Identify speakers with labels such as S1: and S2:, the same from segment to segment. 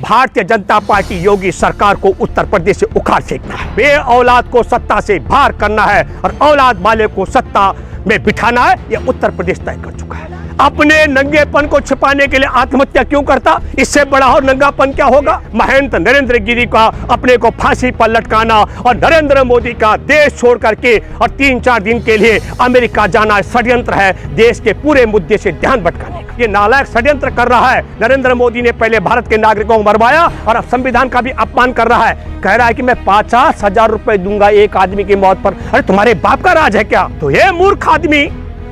S1: Bharatiya Janata party योगी सरकार को उत्तर प्रदेश से उखाड़ फेंकना है। बे औलाद को सत्ता से बाहर करना है और औलाद वाले को सत्ता में बिठाना है, यह उत्तर प्रदेश तय कर चुका है। अपने नंगेपन को छिपाने के लिए आत्महत्या क्यों करता? इससे बड़ा और नंगापन क्या होगा? महंत नरेंद्र गिरी का अपने को फांसी पर लटकाना और नरेंद्र मोदी का देश छोड़ करके और 3-4 दिन के लिए अमेरिका जाना षड्यंत्र है, देश के पूरे मुद्दे से ध्यान भटकाने का। ये नालायक षड्यंत्र कर रहा है। नरेंद्र मोदी ने पहले भारत के नागरिकों को मरवाया और अब संविधान का भी अपमान कर रहा है। कह रहा है कि मैं 50,000 रुपए दूंगा एक आदमी की मौत पर। अरे तुम्हारे बाप का राज है क्या? तो ये मूर्ख आदमी,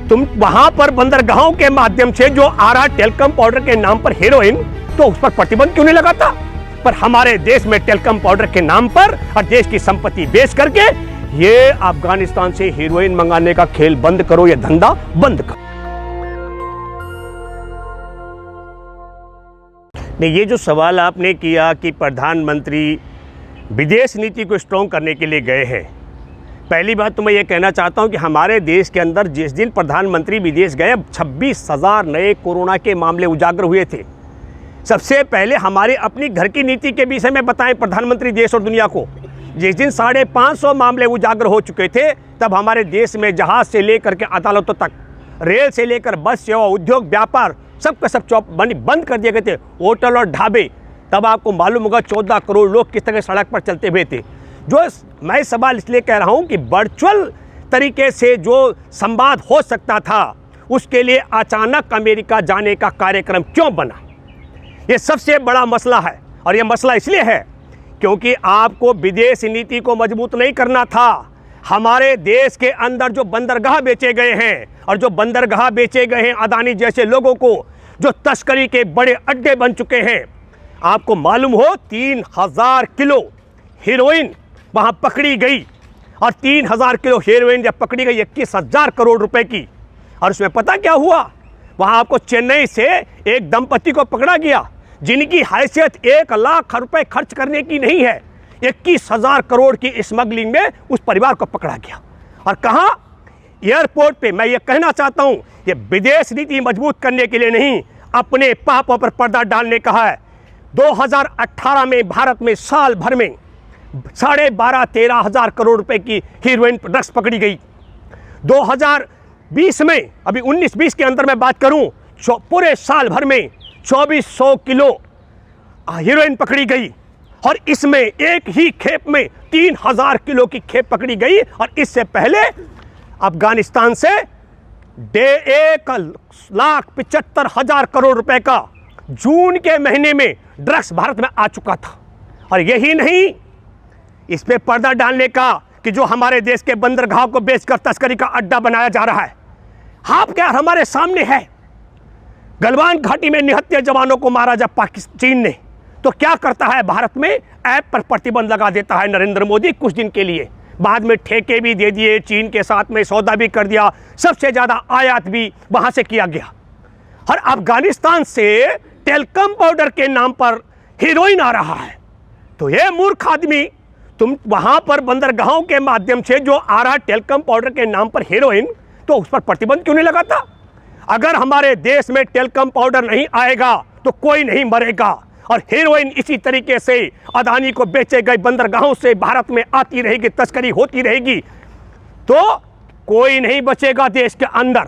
S1: तुम वहां पर बंदरगाहों के माध्यम से जो आ रहा टेलकम पाउडर के नाम पर हेरोइन, तो उस पर प्रतिबंध क्यों नहीं लगाता? पर हमारे देश में टेलकम पाउडर के नाम पर और देश की संपत्ति बेच करके ये अफगानिस्तान से हेरोइन मंगाने का खेल बंद करो, ये धंधा बंद करो। नहीं, ये जो सवाल आपने किया कि प्रधानमंत्री विदेश नीति को स्ट्रॉन्ग करने के लिए गए हैं, पहली बात तो मैं ये कहना चाहता हूं कि हमारे देश के अंदर जिस दिन प्रधानमंत्री विदेश गए 26,000 नए कोरोना के मामले उजागर हुए थे। सबसे पहले हमारे अपनी घर की नीति के विषय में बताएं प्रधानमंत्री देश और दुनिया को। जिस दिन 550 मामले उजागर हो चुके थे, तब हमारे देश में जहाज से लेकर के अदालतों तक, रेल से लेकर बस सेवा, उद्योग, व्यापार, सबका सब चौप बंद कर दिए गए थे। होटल और ढाबे, तब आपको मालूम होगा 14 करोड़ लोग किस तरह सड़क पर चलते हुए थे। जो मैं सवाल इसलिए कह रहा हूं कि वर्चुअल तरीके से जो संवाद हो सकता था, उसके लिए अचानक अमेरिका जाने का कार्यक्रम क्यों बना? ये सबसे बड़ा मसला है। और ये मसला इसलिए है क्योंकि आपको विदेश नीति को मजबूत नहीं करना था। हमारे देश के अंदर जो बंदरगाह बेचे गए हैं और जो बंदरगाह बेचे गए हैं अदानी जैसे लोगों को, जो तस्करी के बड़े अड्डे बन चुके हैं, आपको मालूम हो 3,000 किलो हेरोइन वहां पकड़ी गई और 3,000 किलो हेरोइन जब पकड़ी गई 21,000 करोड़ रुपए की। और उसमें पता क्या हुआ? वहां आपको चेन्नई से एक दंपति को पकड़ा गया जिनकी हैसियत 1 लाख रुपए खर्च करने की नहीं है। 21,000 करोड़ की स्मगलिंग में उस परिवार को पकड़ा गया। और कहां? एयरपोर्ट पे। मैं ये कहना चाहता हूं, ये विदेश नीति मजबूत करने के लिए नहीं, अपने पापों पर पर्दा डालने का है। 2018 में भारत में साल भर में 12,500-13 हजार करोड़ रुपए की हीरोइन ड्रग्स पकड़ी गई। 2020 में, अभी 19-20 के अंदर मैं बात करूं, पूरे साल भर में 2,400 किलो हीरोइन पकड़ी गई। और इसमें एक ही खेप में 3,000 किलो की खेप पकड़ी गई। और इससे पहले अफगानिस्तान से 1,75,000 करोड़ रुपए का जून के महीने में ड्रग्स भारत में आ चुका था। और यही नहीं, इस पे पर्दा डालने का कि जो हमारे देश के बंदरगाह को बेचकर तस्करी का अड्डा बनाया जा रहा है। आप क्या हमारे सामने है, गलवान घाटी में निहत्थे जवानों को मारा जब चीन ने, तो क्या करता है? भारत में ऐप पर प्रतिबंध लगा देता है नरेंद्र मोदी कुछ दिन के लिए। बाद में ठेके भी दे दिए, चीन के साथ में सौदा भी कर दिया, सबसे ज्यादा आयात भी वहां से किया गया। और अफगानिस्तान से टेलकम पाउडर के नाम पर हीरोइन आ रहा है। तो ये मूर्ख आदमी, तुम वहां पर बंदरगाहों के माध्यम से जो आ रहा टेलकम पाउडर के नाम पर हेरोइन, तो उस पर प्रतिबंध क्यों नहीं लगाता? अगर हमारे देश में टेलकम पाउडर नहीं आएगा तो कोई नहीं मरेगा। और हेरोइन इसी तरीके से अदानी को बेचे गए बंदरगाहों से भारत में आती रहेगी, तस्करी होती रहेगी, तो कोई नहीं बचेगा देश के अंदर।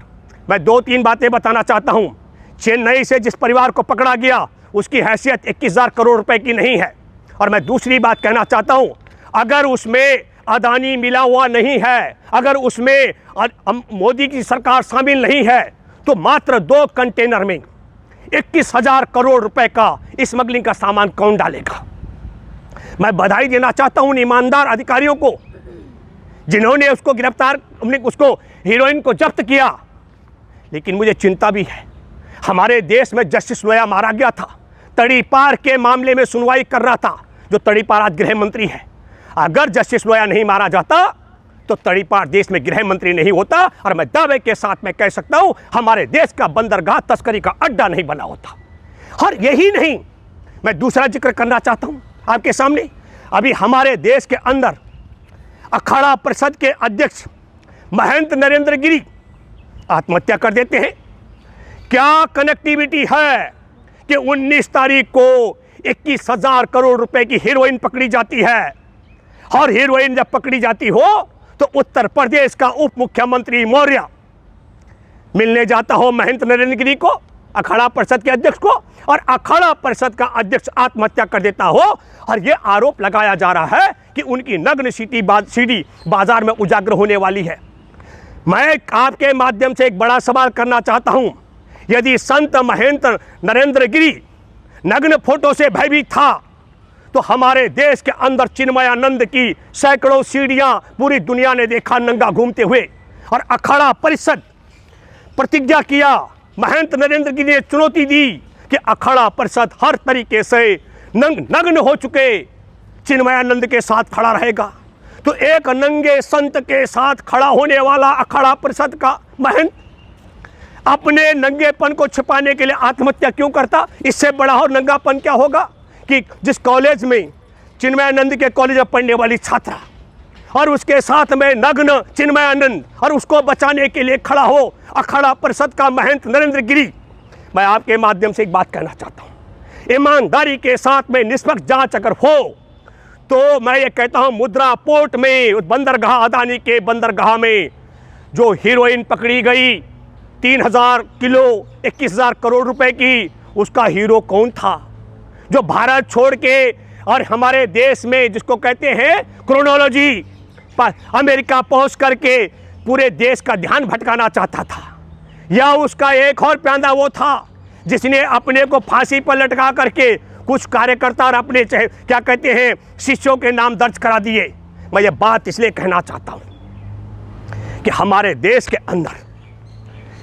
S1: मैं 2-3 बातें बताना चाहता हूं। चेन्नई से जिस परिवार को पकड़ा गया, उसकी हैसियत 21,000 करोड़ रुपए की नहीं है। और मैं दूसरी बात कहना चाहता हूं, अगर उसमें अदानी मिला हुआ नहीं है, अगर उसमें मोदी की सरकार शामिल नहीं है, तो मात्र 2 कंटेनर में 21,000 करोड़ रुपए का स्मगलिंग का सामान कौन डालेगा? मैं बधाई देना चाहता हूं उन ईमानदार अधिकारियों को जिन्होंने उसको गिरफ्तार, उसको हीरोइन को जब्त किया। लेकिन मुझे चिंता भी है, हमारे देश में जस्टिस लोया मारा गया था, तड़ीपार के मामले में सुनवाई कर रहा था, जो तड़ीपार आज गृह मंत्री है। अगर जस्टिस लोया नहीं मारा जाता तो तड़ीपार देश में गृह मंत्री नहीं होता। और मैं दावे के साथ में कह सकता हूं, हमारे देश का बंदरगाह तस्करी का अड्डा नहीं बना होता। और यही नहीं, मैं दूसरा जिक्र करना चाहता हूं आपके सामने। अभी हमारे देश के अंदर अखाड़ा परिषद के अध्यक्ष महंत नरेंद्र गिरी आत्महत्या कर देते हैं। क्या कनेक्टिविटी है कि 19 तारीख को 21,000 करोड़ रुपए की हीरोइन पकड़ी जाती है। और हीरोइन जब पकड़ी जाती हो तो उत्तर प्रदेश का उप मुख्यमंत्री मौर्य मिलने जाता हो महेंद्र नरेंद्र गिरी को, अखाड़ा परिषद के अध्यक्ष को, और अखाड़ा परिषद का अध्यक्ष आत्महत्या कर देता हो। और यह आरोप लगाया जा रहा है कि उनकी नग्न सीडी बाजार में उजागर होने वाली है। मैं आपके माध्यम से एक बड़ा सवाल करना चाहता हूं, यदि संत महेंद्र नरेंद्र गिरी नग्न फोटो से भयभीत था तो हमारे देश के अंदर चिन्मयानंद की सैकड़ों सीढ़ियां पूरी दुनिया ने देखा नंगा घूमते हुए। और अखाड़ा परिषद प्रतिज्ञा किया, महेंद्र नरेंद्र गिरी ने चुनौती दी कि अखाड़ा परिषद हर तरीके से नग्न हो चुके चिन्मयानंद के साथ खड़ा रहेगा। तो एक नंगे संत के साथ खड़ा होने वाला अखाड़ा परिषद का महंत अपने नंगेपन को छिपाने के लिए आत्महत्या क्यों करता? इससे बड़ा और नंगापन क्या होगा कि जिस कॉलेज में चिन्मयानंद के कॉलेज में पढ़ने वाली छात्रा और उसके साथ में नग्न चिन्मयानंद और उसको बचाने के लिए खड़ा हो अखाड़ा परिषद का महंत नरेंद्र गिरी। मैं आपके माध्यम से एक बात कहना चाहता हूँ, ईमानदारी के साथ में निष्पक्ष जांच अगर हो तो मैं ये कहता हूँ मुद्रा पोर्ट में उस बंदरगाह अदानी के बंदरगाह में जो हीरोइन पकड़ी गई 3,000 किलो 21,000 करोड़ रुपए की, उसका हीरो कौन था? जो भारत छोड़ के और हमारे देश में जिसको कहते हैं क्रोनोलॉजी अमेरिका पहुंच करके पूरे देश का ध्यान भटकाना चाहता था, या उसका एक और प्यांदा वो था जिसने अपने को फांसी पर लटका करके कुछ कार्यकर्ता और अपने क्या कहते हैं शिष्यों के नाम दर्ज करा दिए। मैं ये बात इसलिए कहना चाहता हूं कि हमारे देश के अंदर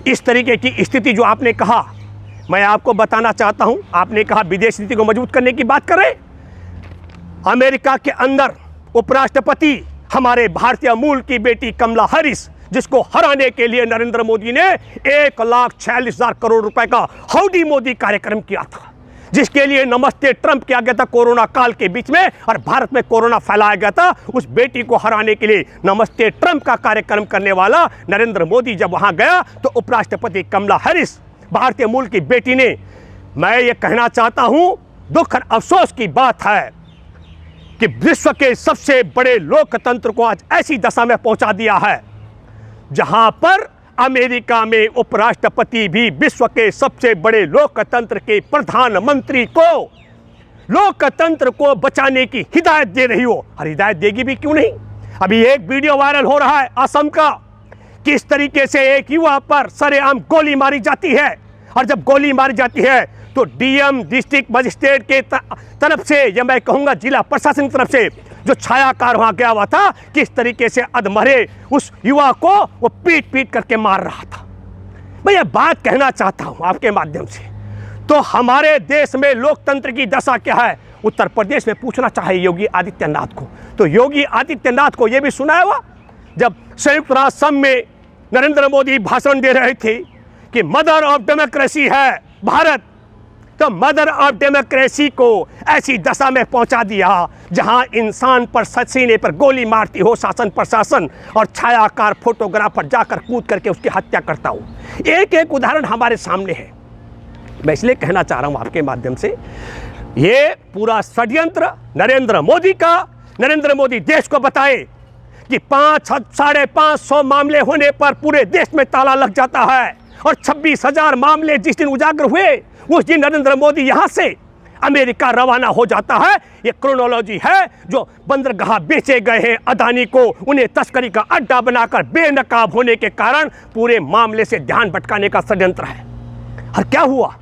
S1: इस तरीके की स्थिति जो आपने कहा, मैं आपको बताना चाहता हूं। आपने कहा विदेश नीति को मजबूत करने की बात करें। अमेरिका के अंदर उपराष्ट्रपति हमारे भारतीय मूल की बेटी कमला हैरिस, जिसको हराने के लिए नरेंद्र मोदी ने 1,46,000 करोड़ रुपए का हाउडी मोदी कार्यक्रम किया था, जिसके लिए नमस्ते ट्रंप किया गया था कोरोना काल के बीच में, और भारत में कोरोना फैलाया गया था। उस बेटी को हराने के लिए नमस्ते ट्रंप का कार्यक्रम करने वाला नरेंद्र मोदी जब वहां गया तो उपराष्ट्रपति कमला हैरिस भारतीय मूल की बेटी ने, मैं ये कहना चाहता हूं दुख और अफसोस की बात है कि विश्व के सबसे बड़े लोकतंत्र को आज ऐसी दशा में पहुंचा दिया है जहां पर अमेरिका में उपराष्ट्रपति भी विश्व के सबसे बड़े लोकतंत्र के प्रधानमंत्री को लोकतंत्र को बचाने की हिदायत दे रही हो। और हिदायत देगी भी क्यों नहीं? अभी एक वीडियो वायरल हो रहा है असम का, किस तरीके से एक युवा पर सरेआम गोली मारी जाती है, और जब गोली मारी जाती है तो डीएम डिस्ट्रिक्ट मजिस्ट्रेट के तरफ से, या मैं कहूँगा जिला प्रशासन की तरफ से जो छायाकार वहाँ गया हुआ था, किस तरीके से अधमरे उस युवा को वो पीट पीट करके मार रहा था। मैं ये बात कहना चाहता हूँ आपके माध्यम से। तो हमारे देश में लोकतंत्र की दशा क्या है? उत्तर प्रदेश में पूछना चाहिए योगी आदित्यनाथ को। तो योगी आदित्यनाथ को ये भी सुना हुआ जब संयुक्त राष्ट्र संघ में नरेंद्र मोदी भाषण दे रहे थे कि मदर ऑफ डेमोक्रेसी है भारत, तो मदर ऑफ डेमोक्रेसी को ऐसी दशा में पहुंचा दिया जहां इंसान पर सीने पर गोली मारती हो शासन प्रशासन, और छायाकार फोटोग्राफर जाकर कूद करके उसकी हत्या करता हो। एक एक उदाहरण हमारे सामने है। मैं इसलिए कहना चाह रहा हूं आपके माध्यम से, ये पूरा षड्यंत्र नरेंद्र मोदी का, नरेंद्र मोदी देश को बताए कि 500-550 मामले होने पर पूरे देश में ताला लग जाता है, और 26,000 मामले जिस दिन उजागर हुए उस दिन नरेंद्र मोदी यहां से अमेरिका रवाना हो जाता है। ये क्रोनोलॉजी है जो बंदरगाह बेचे गए हैं अदानी को, उन्हें तस्करी का अड्डा बनाकर बेनकाब होने के कारण पूरे मामले से ध्यान भटकाने का षड्यंत्र है। और क्या हुआ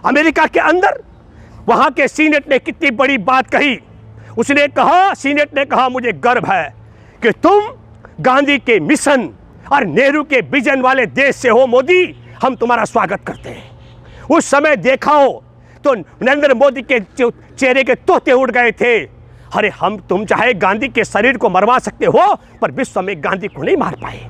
S1: अमेरिका के अंदर? वहां के सीनेट ने कितनी बड़ी बात कही। उसने कहा, सीनेट ने कहा, मुझे गर्व है कि तुम गांधी के मिशन और नेहरू के विजन वाले देश से हो मोदी, हम तुम्हारा स्वागत करते हैं। उस समय देखा हो तो नरेंद्र मोदी के चेहरे के तोते उड़ गए थे। अरे तुम चाहे गांधी के शरीर को मरवा सकते हो, पर विश्व में गांधी को नहीं मार पाए।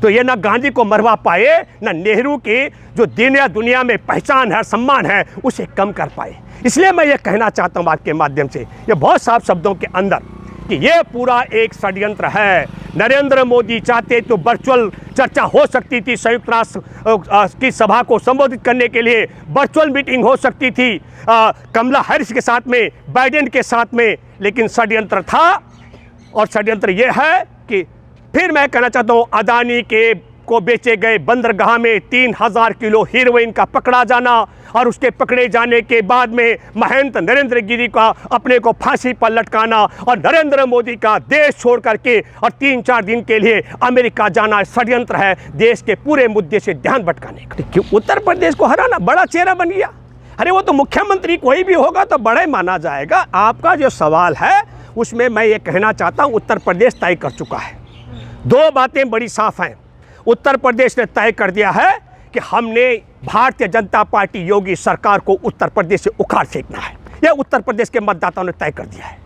S1: तो ये ना गांधी को मरवा पाए, ना नेहरू के जो दुनिया में पहचान है, सम्मान है, उसे कम कर पाए। इसलिए मैं ये कहना चाहता हूँ आपके माध्यम से, ये बहुत साफ शब्दों के अंदर, कि ये पूरा एक षड्यंत्र है। नरेंद्र मोदी चाहते तो वर्चुअल चर्चा हो सकती थी, संयुक्त राष्ट्र की सभा को संबोधित करने के लिए वर्चुअल मीटिंग हो सकती थी कमला हैरिस के साथ में, बाइडेन के साथ में, लेकिन षड्यंत्र था। और षड्यंत्र ये है कि फिर मैं कहना चाहता हूँ, अदानी के को बेचे गए बंदरगाह में 3000 किलो हीरोइन का पकड़ा जाना और उसके पकड़े जाने के बाद में महंत नरेंद्र गिरी का अपने को फांसी पर लटकाना और नरेंद्र मोदी का देश छोड़ करके और 3-4 दिन के लिए अमेरिका जाना षड्यंत्र है देश के पूरे मुद्दे से ध्यान भटकाने का। क्यों उत्तर प्रदेश को हराना बड़ा चेहरा बन गया? अरे वो तो मुख्यमंत्री कोई भी होगा तो बड़ा ही माना जाएगा। आपका जो सवाल है उसमें मैं ये कहना चाहता हूँ, उत्तर प्रदेश तय कर चुका है। 2 बातें बड़ी साफ हैं। उत्तर प्रदेश ने तय कर दिया है कि हमने भारतीय जनता पार्टी योगी सरकार को उत्तर प्रदेश से उखाड़ फेंकना है। यह उत्तर प्रदेश के मतदाताओं ने तय कर दिया है।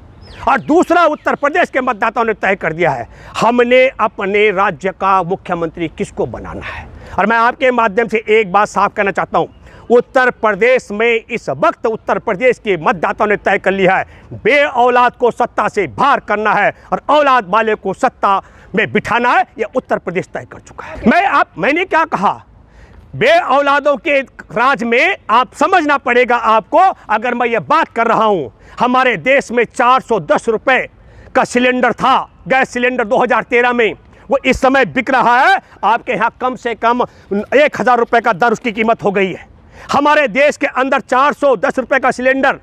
S1: और दूसरा, उत्तर प्रदेश के मतदाताओं ने तय कर दिया है हमने अपने राज्य का मुख्यमंत्री किसको बनाना है। और मैं आपके माध्यम से एक बात साफ करना चाहता हूँ, उत्तर प्रदेश में इस वक्त उत्तर प्रदेश के मतदाताओं ने तय कर लिया है बे औलाद को सत्ता से बाहर करना है और औलाद वाले को सत्ता में बिठाना है। यह उत्तर प्रदेश तय कर चुका है। मैंने क्या कहा, बे औलादों के राज में आप समझना पड़ेगा आपको। अगर मैं ये बात कर रहा हूं, हमारे देश में 410 रुपए का सिलेंडर था, गैस सिलेंडर 2013 में, वो इस समय बिक रहा है आपके यहाँ कम से कम 1000 रुपए का दर उसकी कीमत हो गई है। हमारे देश के अंदर 410 रुपए का सिलेंडर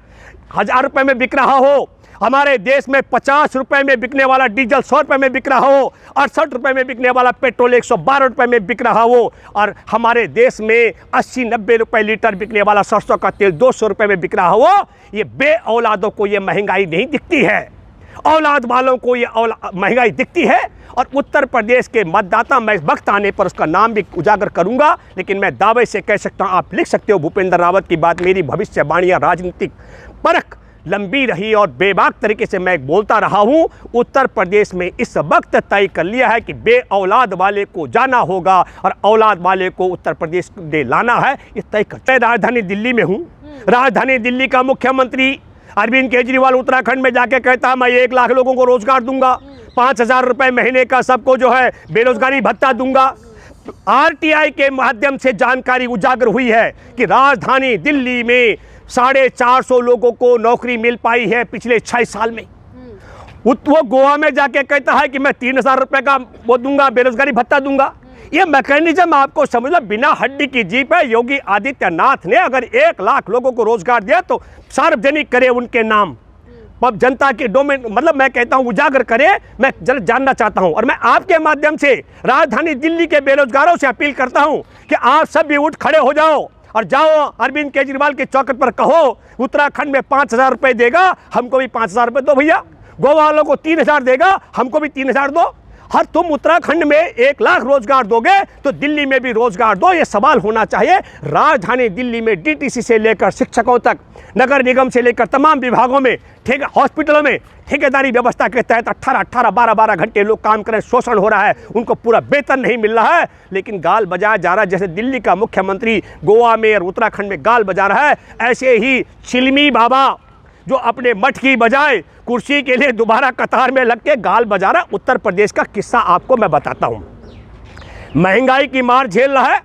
S1: 1000 रुपए में बिक रहा हो, हमारे देश में 50 रुपए में बिकने वाला डीजल 100 रुपए में बिक रहा हो, 68 रुपए में बिकने वाला पेट्रोल 112 रुपए में बिक रहा हो, और हमारे देश में 80-90 रुपए लीटर बिकने वाला सरसों का तेल 200 रुपए में बिक रहा हो। ये बे औलादों को ये महंगाई नहीं दिखती है, औलाद वालों को ये महंगाई दिखती है। और उत्तर प्रदेश के मतदाता, मैं वक्त आने पर उसका नाम भी उजागर करूंगा, लेकिन मैं दावे से कह सकता हूं, आप लिख सकते हो भूपेंद्र रावत की बात, मेरी भविष्यवाणियां राजनीतिक परख लंबी रही और बेबाक तरीके से मैं बोलता रहा हूं। उत्तर प्रदेश में इस वक्त तय कर लिया है कि बे औलाद वाले को जाना होगा और औलाद वाले को उत्तर प्रदेश में लाना है, ये तय करते हैं। राजधानी दिल्ली में हूं, राजधानी दिल्ली का मुख्यमंत्री अरविंद केजरीवाल उत्तराखंड में जाके कहता है मैं 1 लाख लोगों को रोजगार दूंगा, 5000 रुपए महीने का सबको जो है बेरोजगारी भत्ता दूंगा। आरटीआई के माध्यम से जानकारी उजागर हुई है कि राजधानी दिल्ली में 450 लोगों को नौकरी मिल पाई है पिछले 6 साल में। वो गोवा में जाके कहता है कि मैं 3000 रुपए का वो दूंगा, बेरोजगारी भत्ता दूंगा। ये मैकेनिज्म आपको समझ लो, बिना हड्डी की जीप है। योगी आदित्यनाथ ने अगर 1 लाख लोगों को रोजगार दिया तो सार्वजनिक करे उनके नाम, अब जनता के डोमेन, मतलब मैं कहता हूं उजागर करे। मैं जरा जानना चाहता हूं और मैं आपके माध्यम से राजधानी दिल्ली के बेरोजगारों से अपील करता हूं कि आप सब भी उठ खड़े हो जाओ और जाओ अरविंद केजरीवाल के चौखट पर कहो उत्तराखंड में 5000 रुपए देगा, हमको भी 5000 रुपए दो भैया। गोवा वालों को 3000 देगा, हमको भी 3000 दो। हर तुम उत्तराखंड में 1 लाख रोजगार दोगे तो दिल्ली में भी रोजगार दो। ये सवाल होना चाहिए। राजधानी दिल्ली में डीटीसी से लेकर शिक्षकों तक, नगर निगम से लेकर तमाम विभागों में, हॉस्पिटलों में ठेकेदारी व्यवस्था के तहत 18-18, 12-12 घंटे लोग काम करें, शोषण हो रहा है, उनको पूरा वेतन नहीं मिल रहा है, लेकिन गाल बजाया जा रहा है। जैसे दिल्ली का मुख्यमंत्री गोवा में और उत्तराखंड में गाल बजा रहा है, ऐसे ही चिलमी बाबा जो अपने मठ की बजाय कुर्सी के लिए दोबारा कतार में लग के गाल बजा रहा है। उत्तर प्रदेश का किस्सा आपको मैं बताता हूँ। महंगाई की मार झेल रहा है,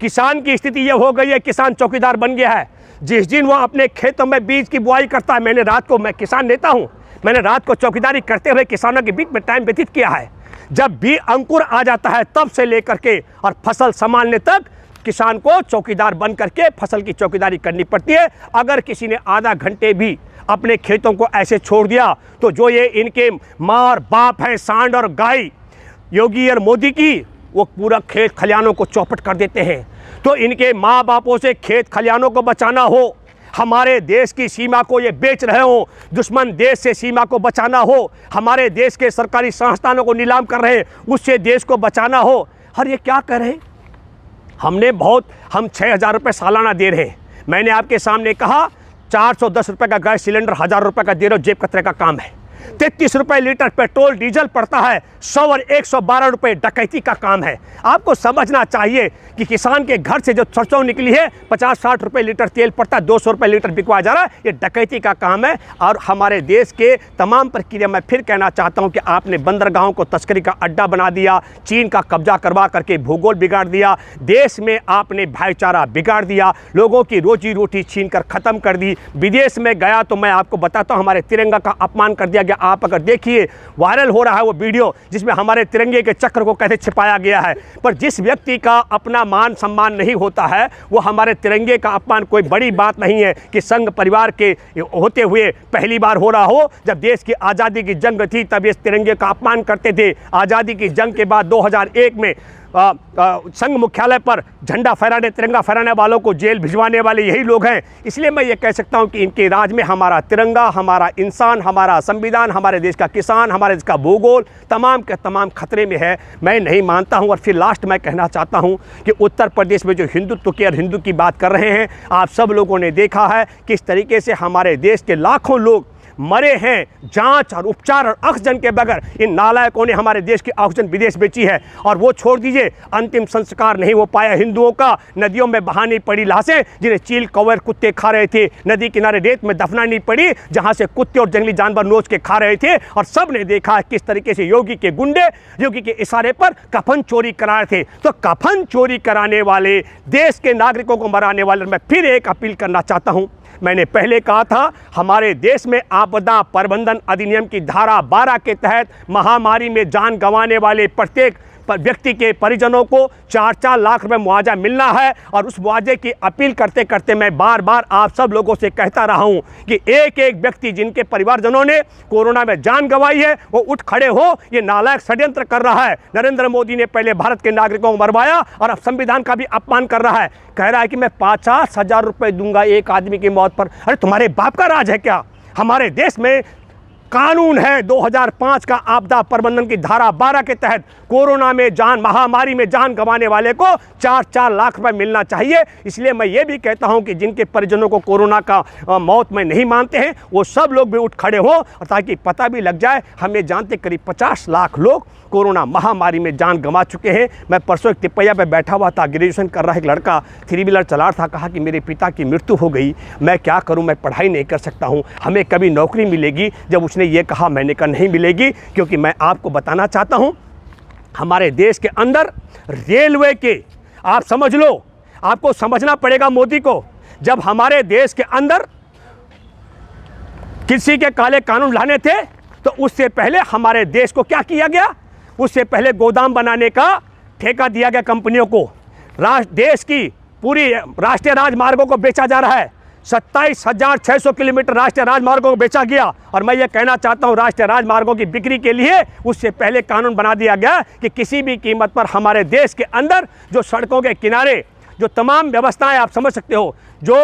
S1: किसान की स्थिति ये हो गई है, किसान चौकीदार बन गया है। जिस दिन वो अपने खेतों में बीज की बुआई करता है, मैं किसान नेता हूँ, मैंने रात को चौकीदारी करते हुए किसानों के बीच में टाइम व्यतीत किया है। जब भी अंकुर आ जाता है तब से लेकर के और फसल संभालने तक किसान को चौकीदार बन करके फसल की चौकीदारी करनी पड़ती है। अगर किसी ने आधा घंटे भी अपने खेतों को ऐसे छोड़ दिया तो जो ये इनके माँ और बाप हैं, सांड और गाय, योगी और मोदी की, वो पूरा खेत खलिहानों को चौपट कर देते हैं। तो इनके माँ बापों से खेत खलिहानों को बचाना हो, हमारे देश की सीमा को ये बेच रहे हो, दुश्मन देश से सीमा को बचाना हो, हमारे देश के सरकारी संस्थानों को नीलाम कर रहे हैं, उससे देश को बचाना हो। और ये क्या कर रहे हैं? हम 6000 रुपये सालाना दे रहे हैं। मैंने आपके सामने कहा 410 रुपये का गैस सिलेंडर 1000 रुपये का दे रहे हो, जेब कतरे का काम है। 33 रुपए लीटर पेट्रोल डीजल पड़ता है, 100 और 112 रुपए डकैती का काम है। आपको समझना चाहिए कि किसान के घर से जो सरसों निकली है 50-60 रुपए लीटर तेल पड़ता है, 200 रुपए लीटर बिकवा जा रहा है, ये डकैती का काम है। और हमारे देश के तमाम प्रक्रिया, मैं फिर कहना चाहता हूं कि आपने बंदरगाहों को तस्करी का अड्डा बना दिया, चीन का कब्जा करवा करके भूगोल बिगाड़ दिया, देश में आपने भाईचारा बिगाड़ दिया, लोगों की रोजी रोटी छीन कर खत्म कर दी। विदेश में गया तो मैं आपको बताता हूं, हमारे तिरंगा का अपमान कर दिया गया। आप अगर देखिए, वायरल हो रहा है वो वीडियो जिसमें हमारे तिरंगे के चक्र को कैसे छिपाया गया है। पर जिस व्यक्ति का अपना मान सम्मान नहीं होता है, वो हमारे तिरंगे का अपमान कोई बड़ी बात नहीं है कि संघ परिवार के होते हुए पहली बार हो रहा हो। जब देश की आज़ादी की जंग थी तब इस तिरंगे का अपमान करते थे। आज़ादी की जंग के बाद 2001 में संघ मुख्यालय पर झंडा फहराने, तिरंगा फहराने वालों को जेल भिजवाने वाले यही लोग हैं। इसलिए मैं ये कह सकता हूं कि इनके राज में हमारा तिरंगा, हमारा इंसान, हमारा संविधान, हमारे देश का किसान, हमारे देश का भूगोल तमाम के तमाम खतरे में है। मैं नहीं मानता हूं। और फिर लास्ट में कहना चाहता हूं कि उत्तर प्रदेश में जो हिंदुत्व के और हिंदू की बात कर रहे हैं, आप सब लोगों ने देखा है किस तरीके से हमारे देश के लाखों लोग मरे हैं जांच और उपचार और ऑक्सीजन के बगैर। इन नालायकों ने हमारे देश की ऑक्सीजन विदेश बेची है। और वो छोड़ दीजिए, अंतिम संस्कार नहीं हो पाया हिंदुओं का, नदियों में बहानी पड़ी लाशें जिन्हें चील कौवे कुत्ते खा रहे थे, नदी किनारे रेत में दफनानी पड़ी जहां से कुत्ते और जंगली जानवर नोच के खा रहे थे। और सब ने देखा किस तरीके से योगी के गुंडे योगी के इशारे पर कफन चोरी करा रहे थे। तो कफन चोरी कराने वाले, देश के नागरिकों को मराने वाले, मैं फिर एक अपील करना चाहता हूं। मैंने पहले कहा था, हमारे देश में आपदा प्रबंधन अधिनियम की धारा 12 के तहत महामारी में जान गंवाने वाले प्रत्येक व्यक्ति के परिजनों को 4-4 लाख रुपए मुआवजा मिलना है। और उस मुआवजे की अपील करते करते मैं बार बार आप सब लोगों से कहता रहा हूं कि एक एक व्यक्ति जिनके परिवारजनों ने कोरोना में जान गंवाई है वो उठ खड़े हो। ये नालायक षड्यंत्र कर रहा है। नरेंद्र मोदी ने पहले भारत के नागरिकों को मरवाया और अब संविधान का भी अपमान कर रहा है। कह रहा है कि मैं 50,000 रुपए दूंगा एक आदमी की मौत पर। अरे तुम्हारे बाप का राज है क्या? हमारे देश में कानून है 2005 का आपदा प्रबंधन की धारा 12 के तहत कोरोना में जान, महामारी में जान गंवाने वाले को 4-4 लाख रुपए मिलना चाहिए। इसलिए मैं ये भी कहता हूं कि जिनके परिजनों को कोरोना का मौत में नहीं मानते हैं वो सब लोग भी उठ खड़े हों, ताकि पता भी लग जाए। हमें जानते करीब 50 लाख लोग कोरोना महामारी में जान गंवा चुके हैं। मैं परसों एक तिपैया पे बैठा हुआ था, ग्रेजुएशन कर रहा एक लड़का 3 व्हीलर चला रहा था। कहा कि मेरे पिता की मृत्यु हो गई, मैं क्या करूं, मैं पढ़ाई नहीं कर सकता हूं, हमें कभी नौकरी मिलेगी? जब उसने ये कहा, मैंने कहा नहीं मिलेगी, क्योंकि मैं आपको बताना चाहता हूं हमारे देश के अंदर रेलवे के, आप समझ लो, आपको समझना पड़ेगा मोदी को, जब हमारे देश के अंदर कृषि के काले कानून लाने थे तो उससे पहले हमारे देश को क्या किया गया? उससे पहले गोदाम बनाने का ठेका दिया गया कंपनियों को। देश की पूरी राष्ट्रीय राजमार्गों को बेचा जा रहा है। 27,600 किलोमीटर राष्ट्रीय राजमार्गों को बेचा गया। और मैं ये कहना चाहता हूँ, राष्ट्रीय राजमार्गों की बिक्री के लिए उससे पहले कानून बना दिया गया कि किसी भी कीमत पर हमारे देश के अंदर जो सड़कों के किनारे जो तमाम व्यवस्थाएं, आप समझ सकते हो, जो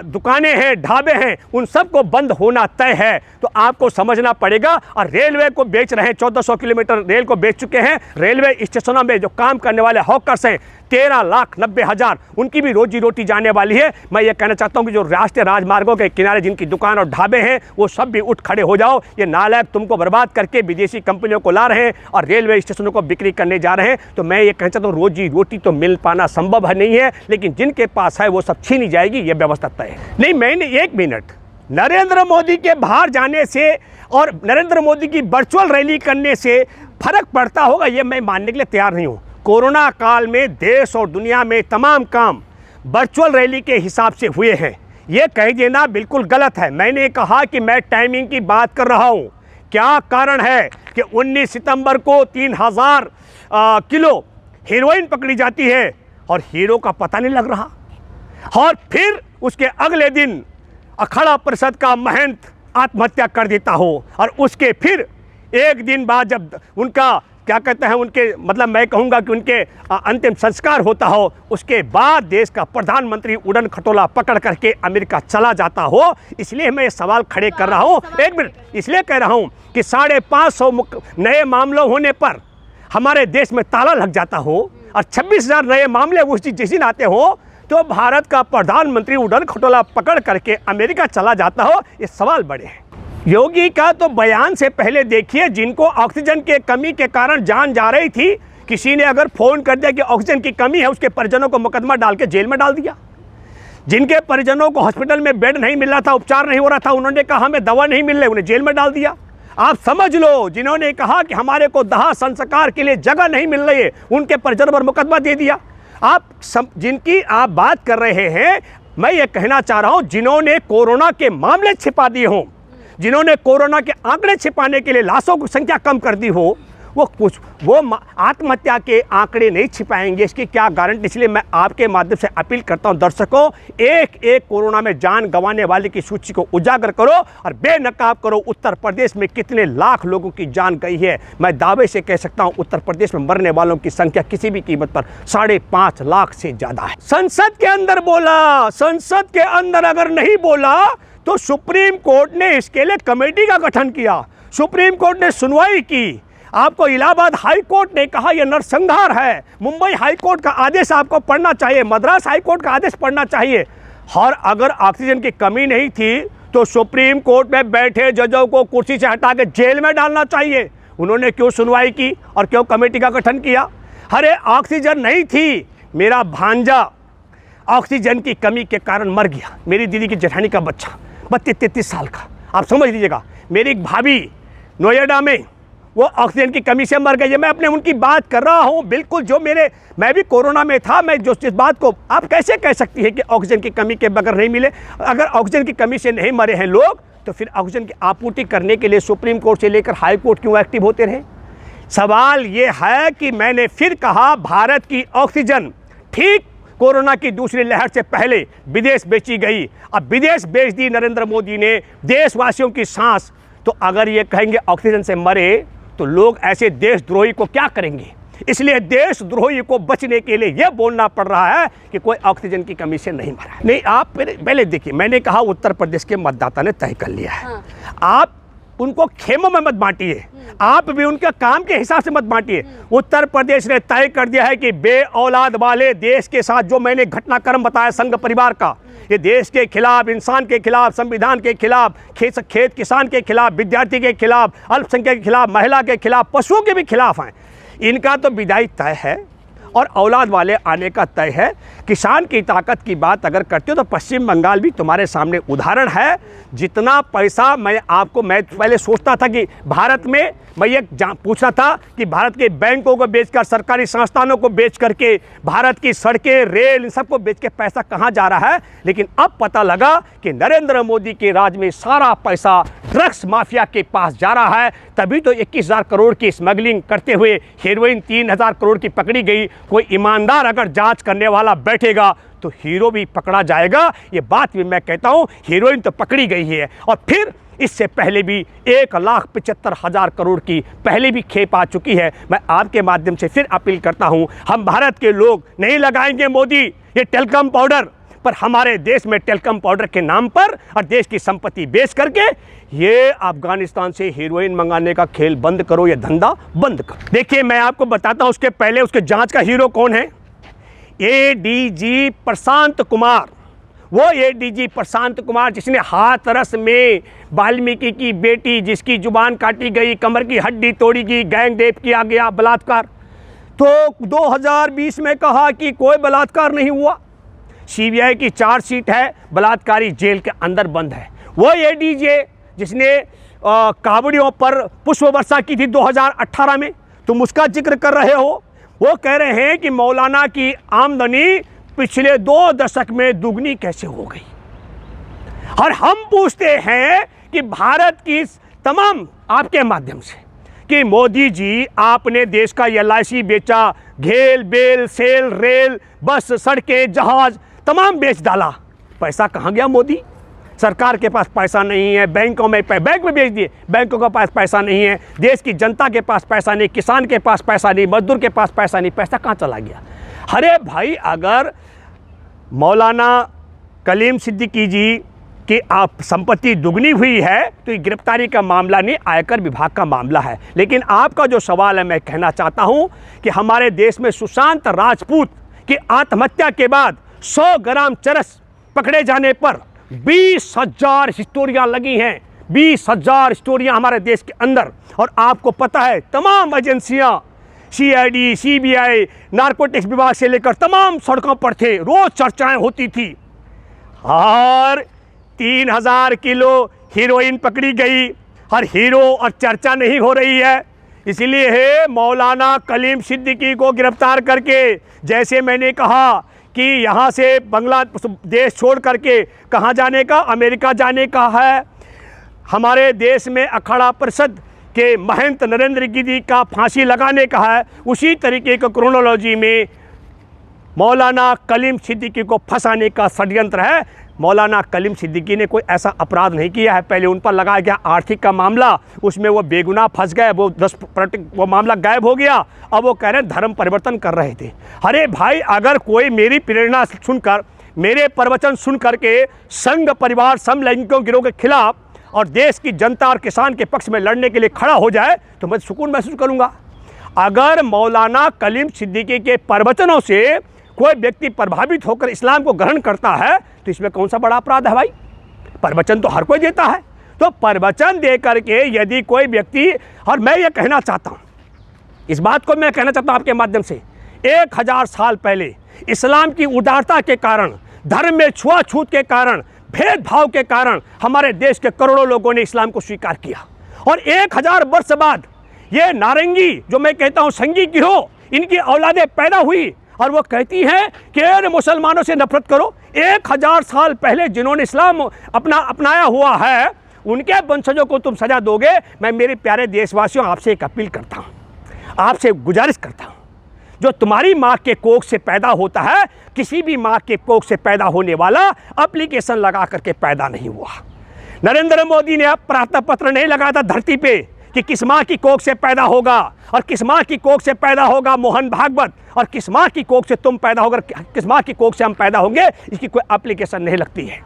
S1: दुकानें हैं, ढाबे हैं, उन सब को बंद होना तय है। तो आपको समझना पड़ेगा। और रेलवे को बेच रहे हैं, 1400 किलोमीटर रेल को बेच चुके हैं। रेलवे स्टेशनों में जो काम करने वाले हॉकर्स हैं 13,90,000, उनकी भी रोजी रोटी जाने वाली है। मैं ये कहना चाहता हूँ कि जो राष्ट्रीय राजमार्गों के किनारे जिनकी दुकान और ढाबे हैं वो सब भी उठ खड़े हो जाओ। ये नालायक तुमको बर्बाद करके विदेशी कंपनियों को ला रहे हैं और रेलवे स्टेशनों को बिक्री करने जा रहे हैं। तो मैं ये कहना चाहता हूँ, रोजी रोटी तो मिल पाना संभव है नहीं है, लेकिन जिनके पास है वो सब छीनी जाएगी, ये व्यवस्था तय है। नहीं, मैंने 1 मिनट, नरेंद्र मोदी के बाहर जाने से और नरेंद्र मोदी की वर्चुअल रैली करने से फर्क पड़ता होगा, ये मैं मानने के लिए तैयार नहीं हूँ। कोरोना काल में देश और दुनिया में तमाम काम वर्चुअल रैली के हिसाब से हुए हैं, ये कह देना बिल्कुल गलत है। मैंने कहा कि मैं टाइमिंग की बात कर रहा हूँ। क्या कारण है कि 19 सितंबर को 3000 किलो हेरोइन पकड़ी जाती है और हीरो का पता नहीं लग रहा, और फिर उसके अगले दिन अखाड़ा परिषद का महंत आत्महत्या कर देता हो, और उसके फिर एक दिन बाद जब उनका क्या कहते हैं, उनके मतलब मैं कहूँगा कि उनके अंतिम संस्कार होता हो, उसके बाद देश का प्रधानमंत्री उड़न खटोला पकड़ करके अमेरिका चला जाता हो। इसलिए मैं ये सवाल खड़े कर रहा हूँ। 1 मिनट, इसलिए कह रहा हूँ कि 550 नए मामलों होने पर हमारे देश में ताला लग जाता हो और 26,000 नए मामले उसी जिस दिन आते हो तो भारत का प्रधानमंत्री उड़न खटोला पकड़ करके अमेरिका चला जाता हो, ये सवाल बड़े हैं। योगी का तो बयान से पहले देखिए, जिनको ऑक्सीजन के कमी के कारण जान जा रही थी, किसी ने अगर फोन कर दिया कि ऑक्सीजन की कमी है, उसके परिजनों को मुकदमा डाल के जेल में डाल दिया। जिनके परिजनों को हॉस्पिटल में बेड नहीं मिल रहा था, उपचार नहीं हो रहा था, उन्होंने कहा हमें दवा नहीं मिल रही, उन्हें जेल में डाल दिया। आप समझ लो, जिन्होंने कहा कि हमारे को दाह संस्कार के लिए जगह नहीं मिल रही है, उनके परिजनों पर मुकदमा दे दिया। जिनकी आप बात कर रहे हैं, मैं ये कहना चाह रहा हूं, जिन्होंने कोरोना के मामले छिपा दिए हों, जिन्होंने कोरोना के आंकड़े छिपाने के लिए लाशों की संख्या कम कर दी हो, वो आत्महत्या के आंकड़े नहीं छिपाएंगे, इसकी क्या गारंटी। इसलिए मैं आपके माध्यम से अपील करता हूं, दर्शकों, एक एक कोरोना में जान गंवाने वाले की सूची को उजागर करो और बेनकाब करो। उत्तर प्रदेश में कितने लाख लोगों की जान गई है, मैं दावे से कह सकता हूं, उत्तर प्रदेश में मरने वालों की संख्या किसी भी कीमत पर 5.5 लाख से ज्यादा है। संसद के अंदर बोला, संसद के अंदर अगर नहीं बोला तो सुप्रीम कोर्ट ने इसके लिए कमेटी का गठन किया, सुप्रीम कोर्ट ने सुनवाई की। आपको इलाहाबाद हाई कोर्ट ने कहा यह नरसंहार है, मुंबई हाई कोर्ट का आदेश आपको पढ़ना चाहिए, मद्रास हाई कोर्ट का आदेश पढ़ना चाहिए। और अगर ऑक्सीजन की कमी नहीं थी तो सुप्रीम कोर्ट में बैठे जजों को कुर्सी से हटा के जेल में डालना चाहिए। उन्होंने क्यों सुनवाई की और क्यों कमेटी का गठन किया? अरे ऑक्सीजन नहीं थी, मेरा भांजा ऑक्सीजन की कमी के कारण मर गया, मेरी दीदी की जेठानी का बच्चा 32-33 साल का, आप समझ लीजिएगा। मेरी एक भाभी नोएडा में, वो ऑक्सीजन की कमी से मर गई है। मैं अपने उनकी बात कर रहा हूँ, बिल्कुल जो मैं भी कोरोना में था, मैं जो इस बात को आप कैसे कह सकती है कि ऑक्सीजन की कमी के बगैर नहीं मिले। अगर ऑक्सीजन की कमी से नहीं मरे हैं लोग, तो फिर ऑक्सीजन की आपूर्ति करने के लिए सुप्रीम कोर्ट से लेकर हाई कोर्ट क्यों एक्टिव होते रहे? सवाल ये है कि मैंने फिर कहा, भारत की ऑक्सीजन ठीक कोरोना की दूसरी लहर से पहले विदेश बेची गई, अब विदेश बेच दी नरेंद्र मोदी ने देशवासियों की सांस। तो अगर ये कहेंगे ऑक्सीजन से मरे, तो लोग ऐसे देशद्रोही को क्या करेंगे? इसलिए देशद्रोही को बचने के लिए यह बोलना पड़ रहा है कि कोई ऑक्सीजन की कमी से नहीं मरा। नहीं, आप पहले देखिए, मैंने कहा उत्तर प्रदेश के मतदाता ने तय कर लिया है। आप उनको खेमों में मत बांटिए, आप भी उनके काम के हिसाब से मत बांटिए। उत्तर प्रदेश ने तय कर दिया है कि बे औलाद वाले देश के साथ, जो मैंने घटनाक्रम बताया संघ परिवार का, ये देश के खिलाफ, इंसान के खिलाफ, संविधान के खिलाफ, खेत किसान के खिलाफ, विद्यार्थी के खिलाफ, अल्पसंख्यक के खिलाफ, महिला के खिलाफ, पशुओं के भी खिलाफ हैं। इनका तो विदाई तय है और औलाद वाले आने का तय है। किसान की ताकत की बात अगर करते हो तो पश्चिम बंगाल भी तुम्हारे सामने उदाहरण है। जितना पैसा मैं पहले सोचता था कि भारत में, मैं ये पूछना था कि भारत के बैंकों को बेचकर, सरकारी संस्थानों को बेच करके, भारत की सड़कें, रेल, इन सबको बेच के पैसा कहाँ जा रहा है। लेकिन अब पता लगा कि नरेंद्र मोदी के राज में सारा पैसा ड्रग्स माफिया के पास जा रहा है। तभी तो 21,000 करोड़ की स्मगलिंग करते हुए हेरोइन 3,000 करोड़ की पकड़ी गई। कोई ईमानदार अगर जांच करने वाला बैठेगा तो हीरो भी पकड़ा जाएगा। ये बात भी मैं कहता हूँ, हीरोइन तो पकड़ी गई है। और फिर इससे पहले भी 1,75,000 करोड़ की पहले भी खेप आ चुकी है। मैं आपके माध्यम से फिर अपील करता हूँ, हम भारत के लोग नहीं लगाएंगे मोदी ये टेल्कम पाउडर, पर हमारे देश में टेल्कम पाउडर के नाम पर और देश की संपत्ति बेच करके ये अफगानिस्तान से हीरोइन मंगाने का खेल बंद करो, ये धंधा बंद करो। देखिए, मैं आपको बताता हूँ, उसके पहले उसके जांच का हीरो कौन है? एडीजी प्रशांत कुमार। वो एडीजी प्रशांत कुमार जिसने हाथरस में वाल्मीकि की बेटी, जिसकी जुबान काटी गई, कमर की हड्डी तोड़ी गई, गैंग रेप किया गया, बलात्कार, तो 2020 में कहा कि कोई बलात्कार नहीं हुआ। सीबीआई की चार्जशीट है, बलात्कारी जेल के अंदर बंद है। वो एडीजे जिसने कावड़ियों पर पुष्प वर्षा की थी 2018 में, तुम उसका जिक्र कर रहे हो। वो कह रहे हैं कि मौलाना की आमदनी पिछले 2 दशक में दुगनी कैसे हो गई। और हम पूछते हैं कि भारत की तमाम, आपके माध्यम से, कि मोदी जी आपने देश का LIC बेचा, घेल बेल सेल रेल बस सड़कें जहाज तमाम बेच डाला। पैसा कहाँ गया मोदी? सरकार के पास पैसा नहीं है, बैंकों में बैंक में बेच दिए, बैंकों के पास पैसा नहीं है, देश की जनता के पास पैसा नहीं, किसान के पास पैसा नहीं, मजदूर के पास पैसा नहीं, पैसा कहाँ चला गया? अरे भाई, अगर मौलाना कलीम सिद्दीकी जी की आप संपत्ति दुगनी हुई है तो ये गिरफ्तारी का मामला नहीं, आयकर विभाग का मामला है। लेकिन आपका जो सवाल है, मैं कहना चाहता हूं कि हमारे देश में सुशांत राजपूत की आत्महत्या के बाद 100 ग्राम चरस पकड़े जाने पर 20,000 हिस्टोरियां लगी हैं। 20,000 स्टोरियां हमारे देश के अंदर। और आपको पता है तमाम एजेंसियां, CID, CBI, नारकोटिक्स विभाग से लेकर तमाम सड़कों पर थे, रोज चर्चाएं होती थी। और 3,000 किलो हीरोइन पकड़ी गई और हीरो और चर्चा नहीं हो रही है। इसलिए है मौलाना कलीम सिद्दीकी को गिरफ्तार करके, जैसे मैंने कहा कि यहाँ से बांग्लादेश छोड़ करके कहाँ जाने का, अमेरिका जाने का है। हमारे देश में अखाड़ा परिषद के महंत नरेंद्र गिरी का फांसी लगाने का है। उसी तरीके का क्रोनोलॉजी में मौलाना कलीम सिद्दीकी को फंसाने का षड्यंत्र है। मौलाना कलीम सिद्दीकी ने कोई ऐसा अपराध नहीं किया है। पहले उन पर लगाया गया आर्थिक का मामला, उसमें वो बेगुनाह फंस गए, वो 10% वो मामला गायब हो गया। अब वो कह रहे हैं धर्म परिवर्तन कर रहे थे। अरे भाई, अगर कोई मेरी प्रेरणा सुनकर, मेरे प्रवचन सुन करके संघ परिवार समलैंगिकों गिरोह के खिलाफ और देश की जनता और किसान के पक्ष में लड़ने के लिए खड़ा हो जाए तो मैं सुकून महसूस करूँगा। अगर मौलाना कलीम सिद्दीकी के प्रवचनों से कोई व्यक्ति प्रभावित होकर इस्लाम को ग्रहण करता है तो इसमें कौन सा बड़ा अपराध है भाई? प्रवचन तो हर कोई देता है। तो प्रवचन दे करके यदि कोई व्यक्ति, और मैं ये कहना चाहता हूँ, इस बात को मैं कहना चाहता हूँ आपके माध्यम से, 1000 साल पहले इस्लाम की उदारता के कारण, धर्म में छुआछूत के कारण, भेदभाव के कारण हमारे देश के करोड़ों लोगों ने इस्लाम को स्वीकार किया। और 1000 वर्ष बाद ये नारंगी, जो मैं कहता हूँ संघी गिरोह, इनकी औलादें पैदा हुई और वो कहती हैं कि मुसलमानों से नफरत करो। 1000 साल पहले जिन्होंने इस्लाम अपनाया हुआ है, उनके वंशजों को तुम सजा दोगे। मैं मेरे प्यारे देशवासियों आपसे एक अपील करता हूँ, आपसे गुजारिश करता हूँ, जो तुम्हारी माँ के कोख से पैदा होता है, किसी भी माँ के कोख से पैदा होने वाला एप्लीकेशन लगा करके पैदा नहीं हुआ। नरेंद्र मोदी ने अब प्रार्थना पत्र नहीं लगाया था धरती पे कि किस माँ की कोख से पैदा होगा और किस माँ की कोख से पैदा होगा मोहन भागवत, और किस माँ की कोख से तुम पैदा होगा, किस माँ की कोख से हम पैदा होंगे, इसकी कोई एप्लीकेशन नहीं लगती है।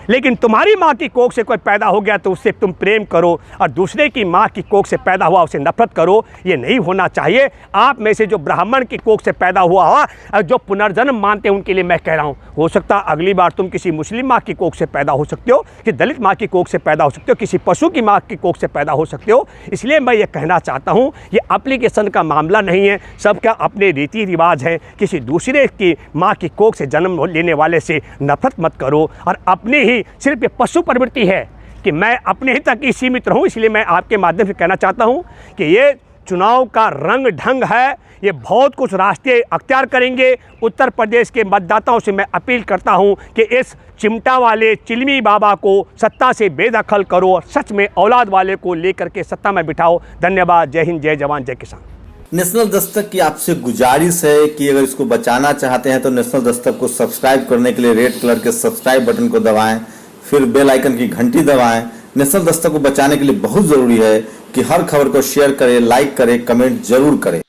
S1: लेकिन तुम्हारी माँ की कोख से कोई पैदा हो गया तो उससे तुम प्रेम करो, और दूसरे की माँ की कोख से पैदा हुआ उससे नफरत करो। ये नहीं होना चाहिए। आप में से जो ब्राह्मण की कोख से पैदा हुआ और जो पुनर्जन्म मानते हैं उनके लिए मैं कह रहा हूँ, हो सकता अगली बार तुम किसी मुस्लिम माँ की कोख से पैदा हो सकते हो, कि दलित माँ की कोख से पैदा हो सकते हो, किसी पशु की माँ की कोख से पैदा हो सकते हो। इसलिए मैं ये कहना चाहता हूँ, ये एप्लीकेशन का मामला नहीं है, सबका अपने रीति रिवाज हैं। किसी दूसरे की माँ की कोख से जन्म लेने वाले से नफरत मत करो। और अपने ही सिर्फ ये पशु प्रवृत्ति है कि मैं अपने ही तक ही सीमित रहूं। इसलिए मैं आपके माध्यम से कहना चाहता हूं कि ये चुनाव का रंग ढंग है, ये बहुत कुछ रास्ते अख्तियार करेंगे। उत्तर प्रदेश के मतदाताओं से मैं अपील करता हूं कि इस चिमटा वाले चिलमी बाबा को सत्ता से बेदखल करो और सच में औलाद वाले को लेकर के सत्ता में बिठाओ। धन्यवाद। जय हिंद, जय जवान, जय किसान।
S2: नेशनल दस्तक की आपसे गुजारिश है कि अगर इसको बचाना चाहते हैं तो नेशनल दस्तक को सब्सक्राइब करने के लिए रेड कलर के सब्सक्राइब बटन को दबाएं, फिर बेल आइकन की घंटी दबाएं। नेशनल दस्तक को बचाने के लिए बहुत जरूरी है कि हर खबर को शेयर करें, लाइक करें, कमेंट जरूर करें।